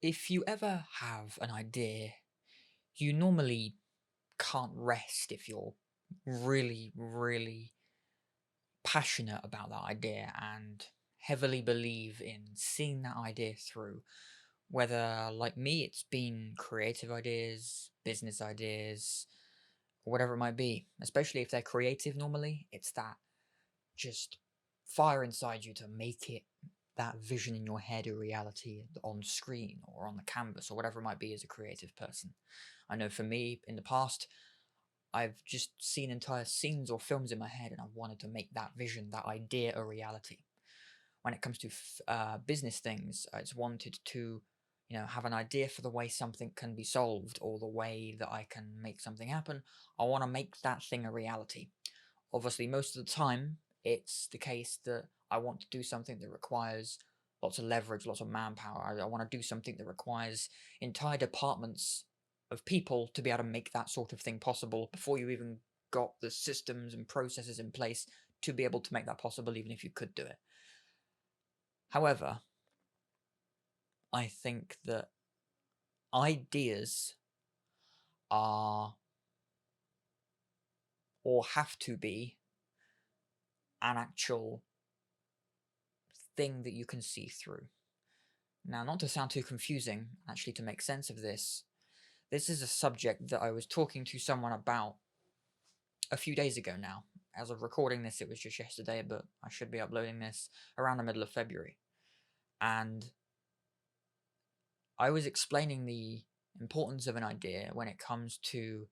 If you ever have an idea, you normally can't rest if you're really, really passionate about that idea and heavily believe in seeing that idea through. Whether, like me, it's been creative ideas, business ideas, or whatever it might be. Especially if they're creative, normally, it's that just fire inside you to make it that vision in your head a reality on screen or on the canvas or whatever it might be as a creative person. I know for me in the past, I've just seen entire scenes or films in my head and I've wanted to make that vision, that idea a reality. When it comes to business things, it's wanted to, have an idea for the way something can be solved or the way that I can make something happen. I want to make that thing a reality. Obviously, most of the time, it's the case that I want to do something that requires lots of leverage, lots of manpower. I want to do something that requires entire departments of people to be able to make that sort of thing possible before you even got the systems and processes in place to be able to make that possible, even if you could do it. However, I think that ideas are or have to be an actual thing that you can see through. Now, not to sound too confusing, actually, to make sense of this, this is a subject that I was talking to someone about a few days ago now. As of recording this, it was just yesterday, but I should be uploading this around the middle of February. And I was explaining the importance of an idea when it comes to,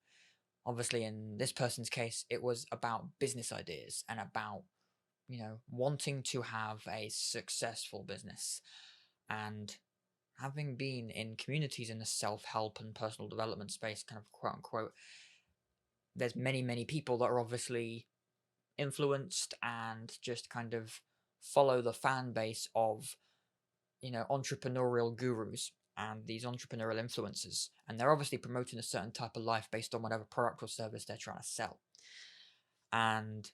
obviously, in this person's case, it was about business ideas and about, wanting to have a successful business. And having been in communities in the self-help and personal development space, kind of quote unquote, there's many, many people that are obviously influenced and just kind of follow the fan base of, entrepreneurial gurus and these entrepreneurial influencers. And they're obviously promoting a certain type of life based on whatever product or service they're trying to sell. And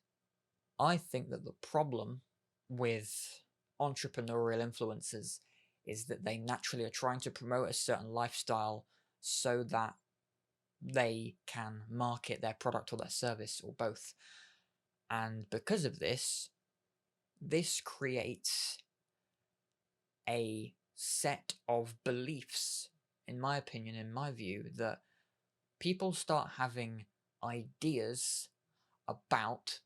I think that the problem with entrepreneurial influencers is that they naturally are trying to promote a certain lifestyle so that they can market their product or their service or both. And because of this creates a set of beliefs, in my opinion, in my view, that people start having ideas about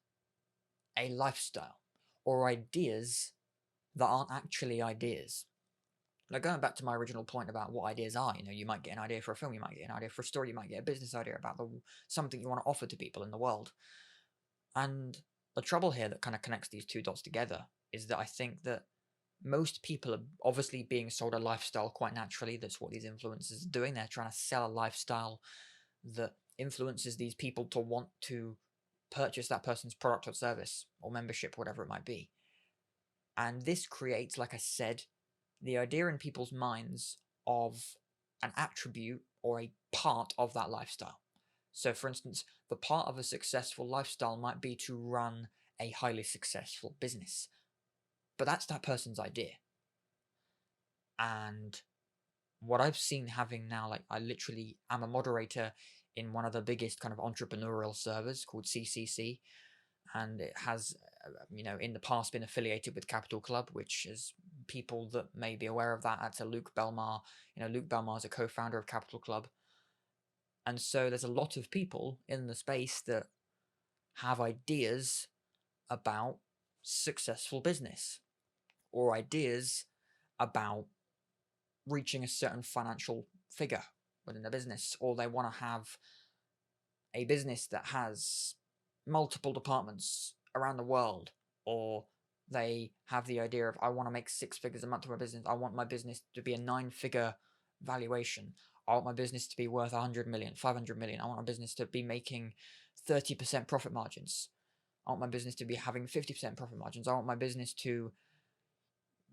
a lifestyle or ideas that aren't actually ideas. Like going back to my original point about what ideas are, you might get an idea for a film, you might get an idea for a story, you might get a business idea about something you want to offer to people in the world. And the trouble here that kind of connects these two dots together is that I think that most people are obviously being sold a lifestyle quite naturally. That's what these influencers are doing. They're trying to sell a lifestyle that influences these people to want to purchase that person's product or service or membership, whatever it might be. And this creates, like I said, the idea in people's minds of an attribute or a part of that lifestyle. So, for instance, the part of a successful lifestyle might be to run a highly successful business, but that's that person's idea. And what I've seen having now, like I literally am a moderator in one of the biggest kind of entrepreneurial servers called CCC, and it has, in the past been affiliated with Capital Club, which is people that may be aware of that. That's a Luke Belmar. Luke Belmar is a co-founder of Capital Club. And so there's a lot of people in the space that have ideas about successful business or ideas about reaching a certain financial figure within a business, or they want to have a business that has multiple departments around the world, or they have the idea of, I want to make 6 figures a month with my business. I want my business to be a 9-figure valuation. I want my business to be worth 100 million, 500 million. I want my business to be making 30% profit margins. I want my business to be having 50% profit margins. I want my business to,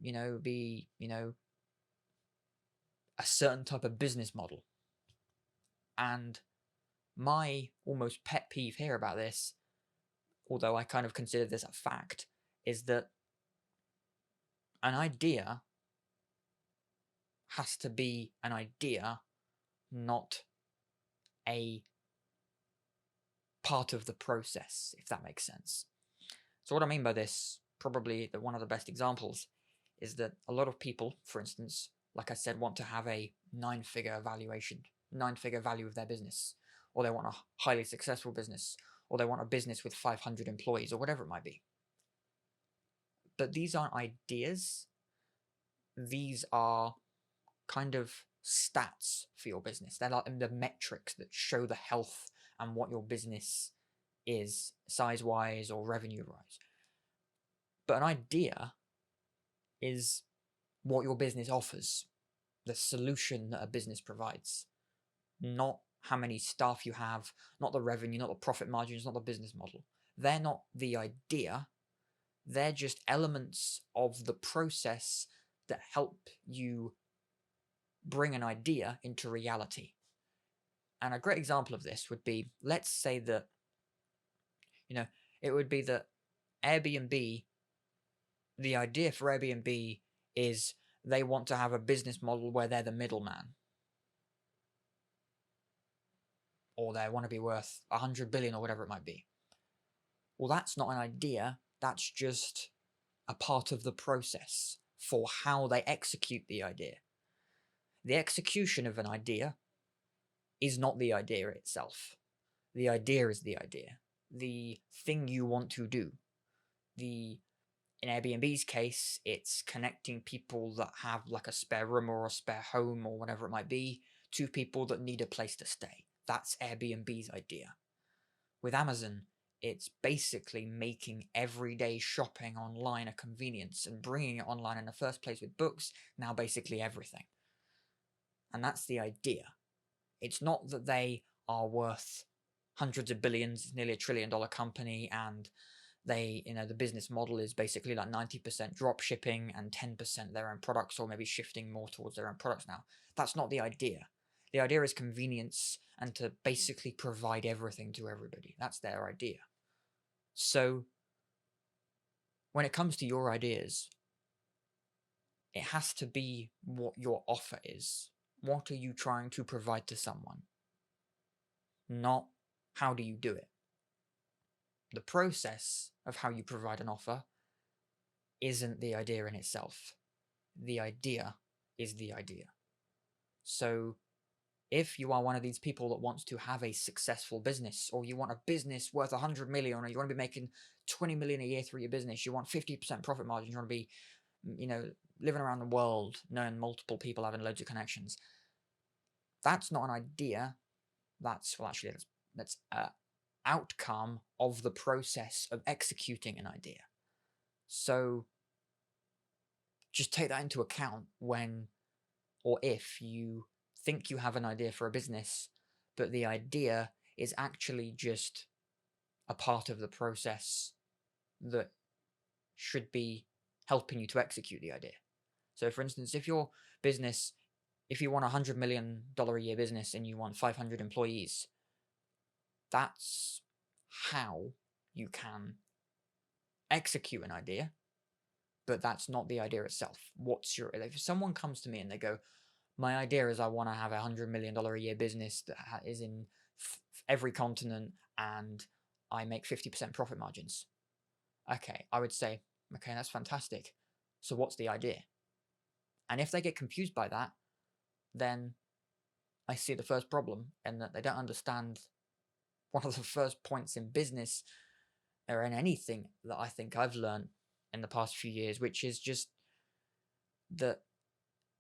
be, a certain type of business model. And my almost pet peeve here about this, although I kind of consider this a fact, is that an idea has to be an idea, not a part of the process, if that makes sense. So what I mean by this, probably one of the best examples, is that a lot of people, for instance, like I said, want to have a 9-figure value of their business, or they want a highly successful business, or they want a business with 500 employees, or whatever it might be. But these aren't ideas. These are kind of stats for your business. They're like the metrics that show the health and what your business is, size-wise or revenue-wise. But an idea is what your business offers, the solution that a business provides, not how many staff you have, not the revenue, not the profit margins, not the business model. They're not the idea. They're just elements of the process that help you bring an idea into reality. And a great example of this would be, let's say that, it would be that Airbnb, the idea for Airbnb is they want to have a business model where they're the middleman. Or they want to be worth 100 billion or whatever it might be. Well, that's not an idea. That's just a part of the process for how they execute the idea. The execution of an idea is not the idea itself. The idea is the idea. The thing you want to do. In Airbnb's case, it's connecting people that have like a spare room or a spare home or whatever it might be to people that need a place to stay. That's Airbnb's idea. With Amazon, it's basically making everyday shopping online a convenience and bringing it online in the first place with books, now basically everything. And that's the idea. It's not that they are worth hundreds of billions, nearly $1 trillion company, and they, the business model is basically like 90% drop shipping and 10% their own products, or maybe shifting more towards their own products now. That's not the idea. The idea is convenience and to basically provide everything to everybody. That's their idea. So when it comes to your ideas, it has to be what your offer is. What are you trying to provide to someone? Not how do you do it. The process of how you provide an offer isn't the idea in itself. The idea is the idea. So if you are one of these people that wants to have a successful business, or you want a business worth 100 million, or you want to be making 20 million a year through your business, you want 50% profit margin, you want to be, living around the world, knowing multiple people, having loads of connections. That's not an idea. That's an outcome of the process of executing an idea. So just take that into account when, or if you think you have an idea for a business, but the idea is actually just a part of the process that should be helping you to execute the idea. So for instance, if your business, if you want $100 million a year business and you want 500 employees, that's how you can execute an idea, but that's not the idea itself. If someone comes to me and they go, my idea is I want to have $100 million a year business that is in every continent and I make 50% profit margins. Okay, I would say, okay, that's fantastic. So what's the idea? And if they get confused by that, then I see the first problem, and that they don't understand one of the first points in business or in anything that I think I've learned in the past few years, which is just that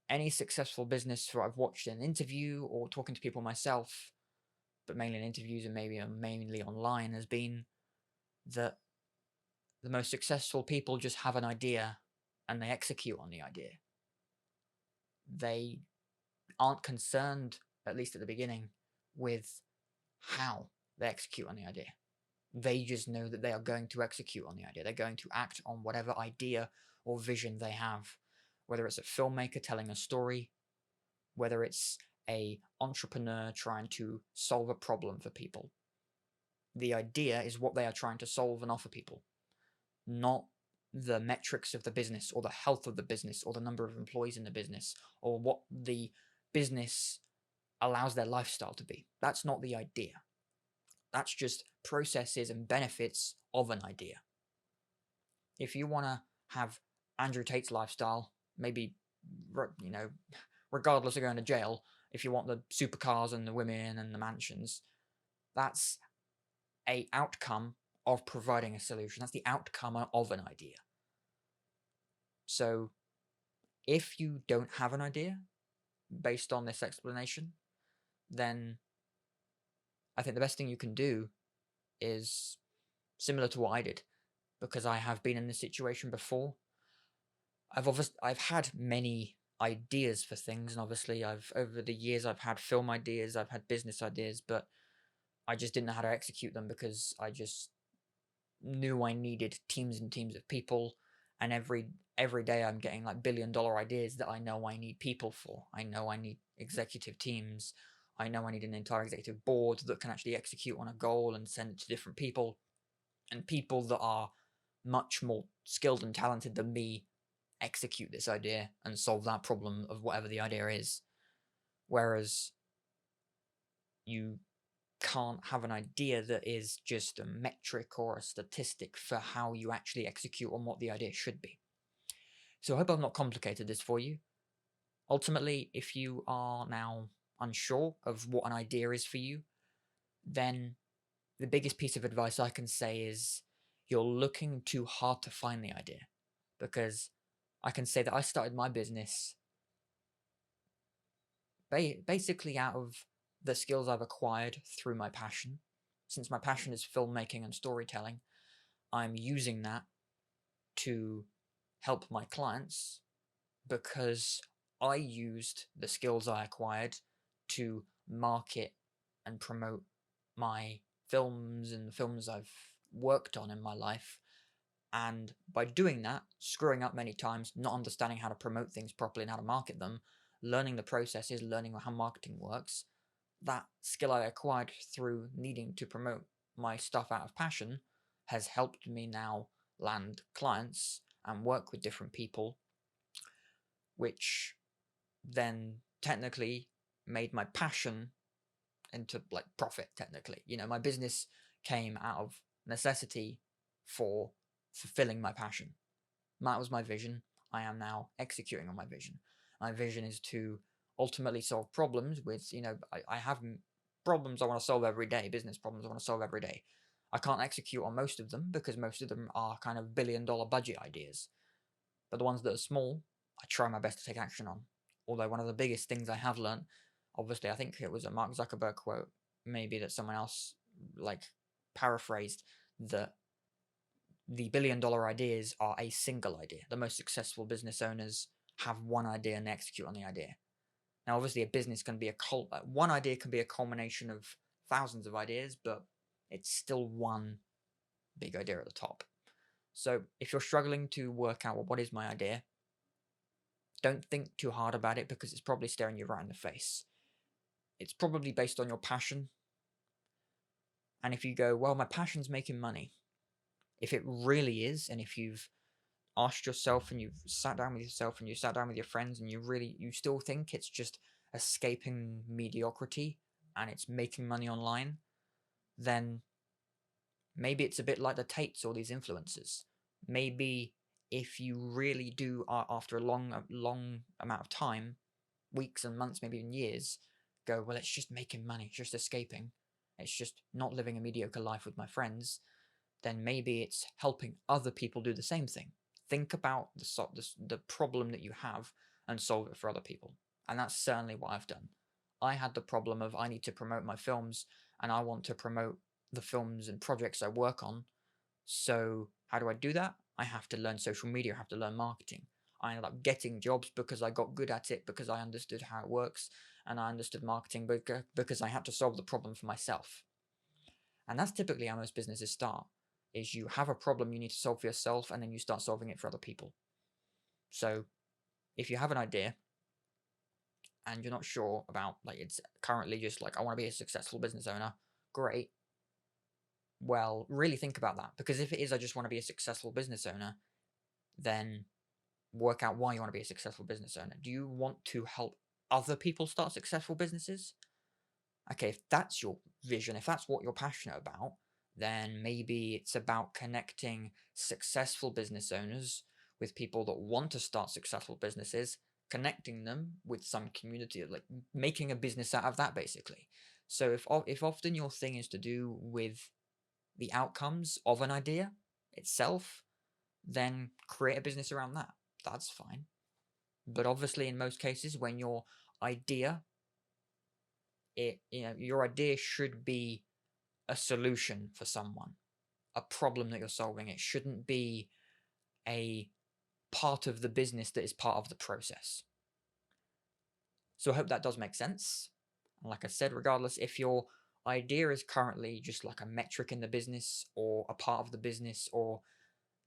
any successful business that I've watched in an interview or talking to people myself, but mainly in interviews and maybe mainly online, has been that the most successful people just have an idea and they execute on the idea. They aren't concerned, at least at the beginning, with how they execute on the idea. They just know that they are going to execute on the idea. They're going to act on whatever idea or vision they have, whether it's a filmmaker telling a story, whether it's an entrepreneur trying to solve a problem for people. The idea is what they are trying to solve and offer people, not the metrics of the business or the health of the business or the number of employees in the business or what the business allows their lifestyle to be. That's not the idea. That's just processes and benefits of an idea. If you want to have Andrew Tate's lifestyle, maybe, regardless of going to jail, if you want the supercars and the women and the mansions, that's a outcome of providing a solution. That's the outcome of an idea. So if you don't have an idea based on this explanation, then I think the best thing you can do is similar to what I did, because I have been in this situation before. I've had many ideas for things, and obviously over the years I've had film ideas, I've had business ideas, but I just didn't know how to execute them because I just knew I needed teams and teams of people, and every day I'm getting like $1 billion ideas that I know I need people for. I know I need executive teams. I know I need an entire executive board that can actually execute on a goal and send it to different people, and people that are much more skilled and talented than me execute this idea and solve that problem of whatever the idea is. Whereas you can't have an idea that is just a metric or a statistic for how you actually execute on what the idea should be. So I hope I've not complicated this for you. Ultimately, if you are now unsure of what an idea is for you, then the biggest piece of advice I can say is you're looking too hard to find the idea. Because I can say that I started my business basically out of the skills I've acquired through my passion. Since my passion is filmmaking and storytelling, I'm using that to help my clients because I used the skills I acquired to market and promote my films and the films I've worked on in my life. And by doing that, screwing up many times, not understanding how to promote things properly and how to market them, learning the processes, learning how marketing works, that skill I acquired through needing to promote my stuff out of passion has helped me now land clients and work with different people, which then technically made my passion into like profit. Technically, my business came out of necessity for fulfilling my passion. That was my vision. I am now executing on my vision. My vision is to ultimately solve problems with, I have problems I want to solve every day, business problems I want to solve every day. I can't execute on most of them because most of them are kind of $1 billion budget ideas. But the ones that are small, I try my best to take action on. Although one of the biggest things I have learned, obviously I think it was a Mark Zuckerberg quote, maybe that someone else like paraphrased, that the $1 billion ideas are a single idea. The most successful business owners have one idea and they execute on the idea. Now, obviously, a business can be one idea can be a culmination of thousands of ideas, but it's still one big idea at the top. So if you're struggling to work out, well, what is my idea? Don't think too hard about it because it's probably staring you right in the face. It's probably based on your passion. And if you go, well, my passion's making money. If it really is, and if you've asked yourself and you've sat down with yourself and you sat down with your friends and you still think it's just escaping mediocrity and it's making money online, then maybe it's a bit like the Tates or these influencers. Maybe if you really do, after a long amount of time, weeks and months, maybe even years, go, well, it's just making money, it's just escaping, it's just not living a mediocre life with my friends, then maybe it's helping other people do the same thing. Think about the problem that you have and solve it for other people. And that's certainly what I've done. I had the problem of I need to promote my films and I want to promote the films and projects I work on. So how do I do that? I have to learn social media, I have to learn marketing. I ended up getting jobs because I got good at it, because I understood how it works, and I understood marketing because I had to solve the problem for myself. And that's typically how most businesses start, is you have a problem you need to solve for yourself, and then you start solving it for other people. So if you have an idea and you're not sure about, like, it's currently just like, I want to be a successful business owner, great. Well, really think about that, because if it is, I just want to be a successful business owner, then work out why you want to be a successful business owner. Do you want to help other people start successful businesses? Okay, if that's your vision, if that's what you're passionate about, then maybe it's about connecting successful business owners with people that want to start successful businesses, connecting them with some community, like making a business out of that, basically. So if often your thing is to do with the outcomes of an idea itself, then create a business around that. That's fine. But obviously, in most cases, when your idea, your idea should be a solution for someone, a problem that you're solving. It shouldn't be a part of the business that is part of the process. So I hope that does make sense. And like I said, regardless, if your idea is currently just like a metric in the business or a part of the business, or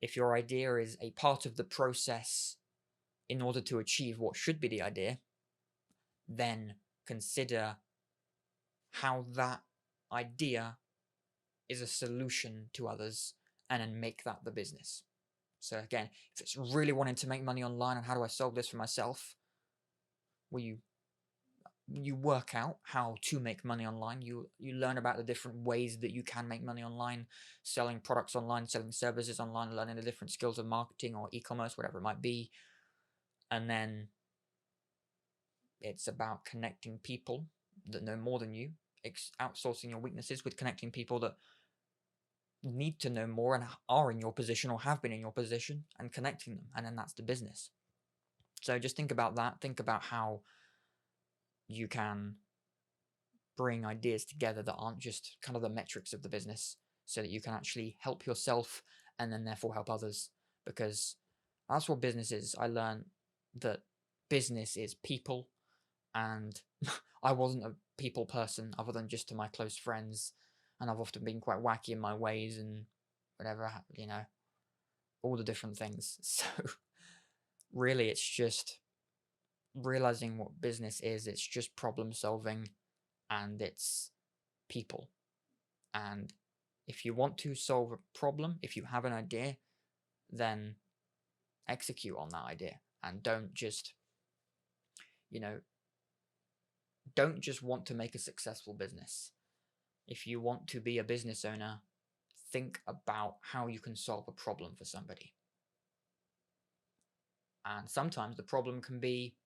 if your idea is a part of the process in order to achieve what should be the idea, then consider how that idea is a solution to others and then make that the business. So again, if it's really wanting to make money online and how do I solve this for myself, well, you work out how to make money online. You learn about the different ways that you can make money online, selling products online, selling services online, learning the different skills of marketing or e-commerce, whatever it might be. And then it's about connecting people that know more than you, outsourcing your weaknesses with connecting people that need to know more and are in your position or have been in your position, and connecting them. And then that's the business. So just think about that. Think about how you can bring ideas together that aren't just kind of the metrics of the business, so that you can actually help yourself and then therefore help others. Because that's what business is. I learned that business is people, and I wasn't a people person other than just to my close friends, and I've often been quite wacky in my ways and whatever, all the different things. So really, it's just realizing what business is. It's just problem solving, and it's people. And if you want to solve a problem, if you have an idea, then execute on that idea, and don't just want to make a successful business. If you want to be a business owner, think about how you can solve a problem for somebody. And sometimes the problem can be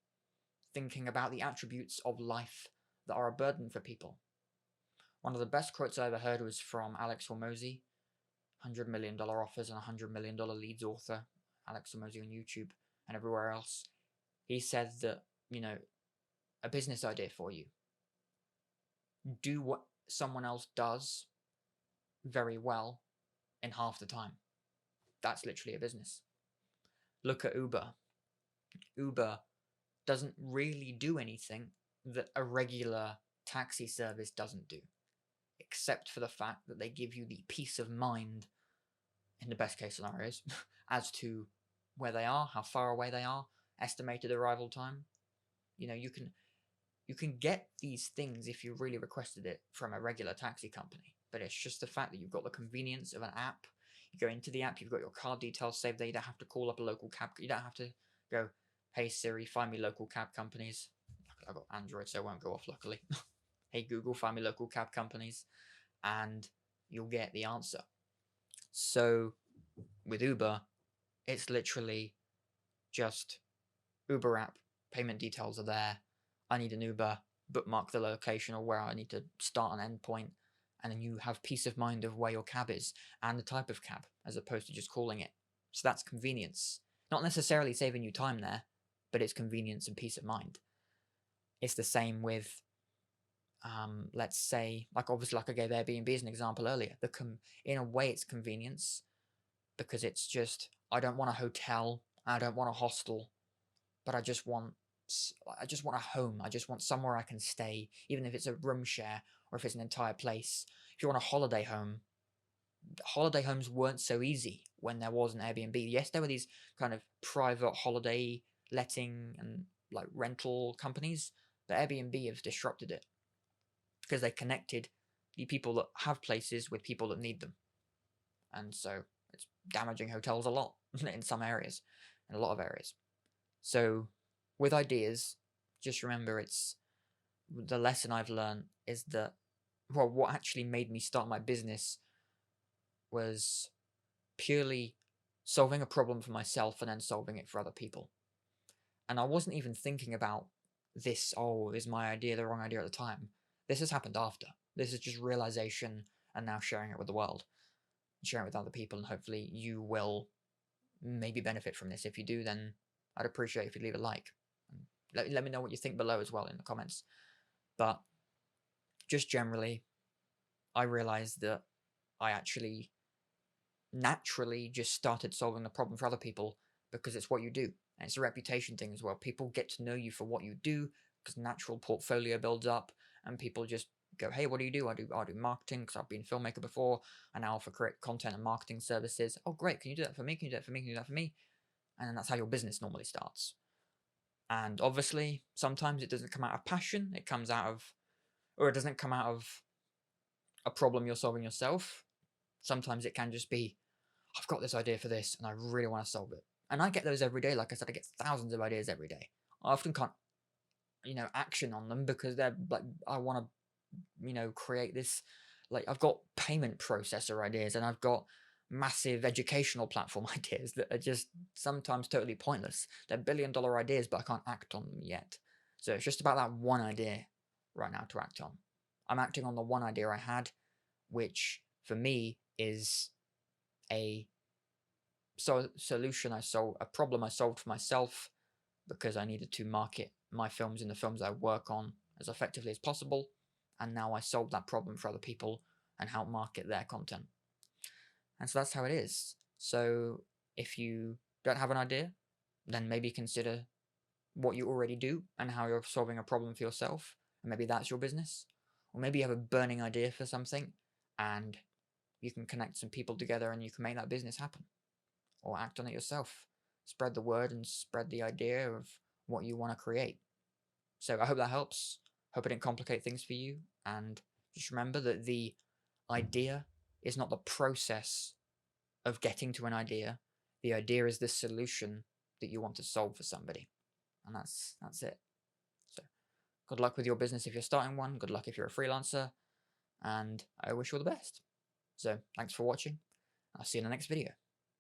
thinking about the attributes of life that are a burden for people. One of the best quotes I ever heard was from Alex Hormozi, $100 million offers and $100 million leads author, Alex Hormozi on YouTube and everywhere else. He said that, a business idea for you. Do what someone else does very well in half the time. That's literally a business. Look at Uber. Uber doesn't really do anything that a regular taxi service doesn't do, except for the fact that they give you the peace of mind, in the best case scenarios, as to where they are, how far away they are, estimated arrival time. You can get these things if you really requested it from a regular taxi company, but it's just the fact that you've got the convenience of an app. You go into the app, you've got your card details saved there. You don't have to call up a local cab. You don't have to go, hey Siri, find me local cab companies. I've got Android, so it won't go off, luckily. Hey Google, find me local cab companies, and you'll get the answer. So with Uber, it's literally just Uber app, payment details are there. I need an Uber, bookmark the location or where I need to start an endpoint, and then you have peace of mind of where your cab is and the type of cab, as opposed to just calling it. So that's convenience. Not necessarily saving you time there, but it's convenience and peace of mind. It's the same with, let's say, obviously I gave Airbnb as an example earlier. In a way, it's convenience, because it's just, I don't want a hotel, I don't want a hostel, but I just want a home. I just want somewhere I can stay, even if it's a room share or if it's an entire place. If you want a holiday home, holiday homes weren't so easy when there was an Airbnb. Yes, there were these kind of private holiday letting and rental companies, but Airbnb have disrupted it because they connected the people that have places with people that need them. And so it's damaging hotels a lot in some areas. in a lot of areas. So with ideas, just remember the lesson I've learned is that, well, what actually made me start my business was purely solving a problem for myself and then solving it for other people. And I wasn't even thinking about this, oh, is my idea the wrong idea at the time? This has happened after. This is just realization and now sharing it with the world, sharing it with other people, and hopefully you will maybe benefit from this. If you do, then I'd appreciate if you leave a like. Let me know what you think below as well in the comments. But just generally, I realized that I actually naturally just started solving the problem for other people because it's what you do. And it's a reputation thing as well. People get to know you for what you do because natural portfolio builds up, and people just go, hey, what do you do? I do marketing because I've been a filmmaker before. I now offer create content and marketing services. Oh, great. Can you do that for me? Can you do that for me? Can you do that for me? And then that's how your business normally starts. And obviously, sometimes it doesn't come out of passion. It comes out of, or it doesn't come out of a problem you're solving yourself. Sometimes it can just be, I've got this idea for this and I really want to solve it. And I get those every day. Like I said, I get thousands of ideas every day. I often can't, action on them because they're like, I want to, create this, like I've got payment processor ideas and I've got massive educational platform ideas that are just sometimes totally pointless. They're billion-dollar ideas, but I can't act on them yet. So it's just about that one idea right now to act on. I'm acting on the one idea I had, which for me is a solution I solved, a problem I solved for myself because I needed to market my films and the films I work on as effectively as possible. And now I solved that problem for other people and help market their content. And so that's how it is. So if you don't have an idea, then maybe consider what you already do and how you're solving a problem for yourself. And maybe that's your business. Or maybe you have a burning idea for something and you can connect some people together and you can make that business happen. Or act on it yourself. Spread the word and spread the idea of what you want to create. So I hope that helps. Hope I didn't complicate things for you. And just remember that the idea is not the process of getting to an idea. The idea is the solution that you want to solve for somebody. And that's it. So good luck with your business if you're starting one. Good luck if you're a freelancer. And I wish you all the best. So thanks for watching. I'll see you in the next video.